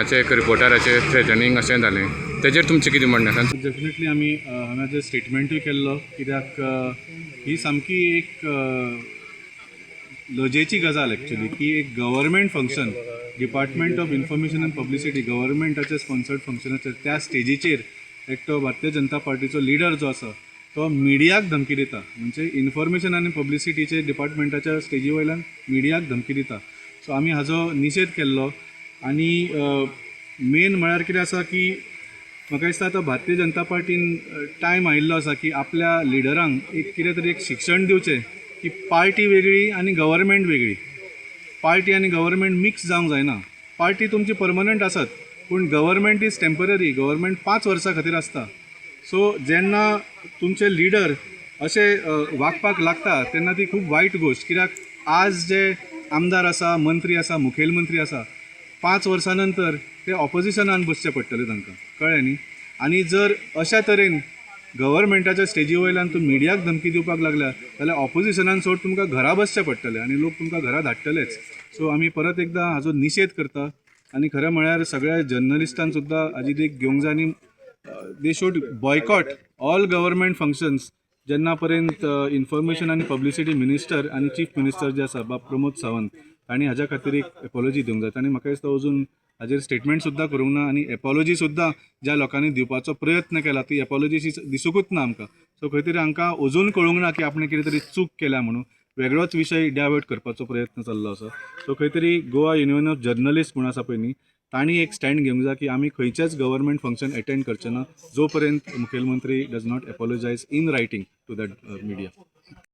एक रिपोर्टराचे थ्रेटनिंग अशें जालें तेजेर तुमचें कितें म्हणणें आसा? डेफिनेटली आमी हांगा स्टेटमेंटूय केल्लो कित्याक ही सामकी एक लजेची गजाल एक्चुअली की एक government function department of information and publicity गव्हर्मेंटाच्या स्पॉन्सर्ड फंक्शनाचेर त्या स्टेजीचेर एक तो भारतीय जनता पार्टीचो लिडर जो आसा तो मिडियाक धमकी दिता म्हणजे इन्फॉर्मेशन आनी पब्लिसिटीचे डिपार्टमेंटाच्या स्टेजी वयल्यान मिडियाक धमकी दिता. सो आमी हाजो निशेध केल्लो आनी मेन म्हळ्यार कितें आसा की म्हाका दिसता आतां भारतीय जनता पार्टीन टायम आयिल्लो आसा की आपल्या लिडरांक एक कितें तरी एक शिक्षण दिवचें की पार्टी वेगळी आनी गव्हर्मेंट वेगळी. पार्टी आनी गव्हर्मेंट मिक्स जावंक जायना. पार्टी तुमची परमनंट आसत पूण गव्हर्मेंट इज टेम्पररी. गव्हर्मेंट 5 वर्सां खातीर आसता. सो जेन्ना तुमचे लिडर अशे वागपाक लागता तेन्ना ती खूब वायट गोश्ट कित्याक आज जे आमदार आसा मंत्री आसा मुखेलमंत्री आसा 5 वर्सां नंतर ते ऑपोजिशनान बसचें पडटलें तांकां कळ्ळें न्ही. आनी जर अशा तरेन गव्हर्मेंटाच्या स्टेजी वयल्यान तूं मिडियाक धमकी दिवपाक लागल्या जाल्यार ऑपोजिशनान सोड तुमकां घरा बसचें पडटलें आनी लोक तुमकां घरा धाडटलेच. सो आमी परत एकदां हाजो निशेध करता आनी खरें म्हळ्यार सगळ्या जर्नलिस्टांक सुद्दां हाजी देख घेवंक जाय आनी they should boycott all government functions जेन्ना पर्यंत इन्फॉर्मेशन आनी पब्लिसिटी मिनिस्टर आनी चीफ मिनिस्टर जे आसा बाब प्रमोद सावंत तांणी हाज्या खातीर एक एपॉलॉजी दिवंक जाय. आनी म्हाका दिसता अजून हाजेर स्टेटमेंट सुद्दां करूंक ना आनी एपॉलॉजी सुद्दां ज्या लोकांनी दिवपाचो प्रयत्न केला ती एपॉलॉजी दिसूंकूच ना आमकां. सो खंय तरी हांकां अजून कळूंक ना की आपणें कितें तरी चूक केल्या म्हणून वेगळोच विशय डायवर्ट करपाचो प्रयत्न चल्लो आसा. सो खंय तरी गोवा युनियन ऑफ जर्नलिस्ट म्हूण आसा पळय न्ही तांणी एक स्टँड घेवंक जाय की आमी खंयचेच गव्हर्मेंट फंक्शन अटेंड करचे ना जो पर्यंत मुखेलमंत्री does not apologise in writing to that media.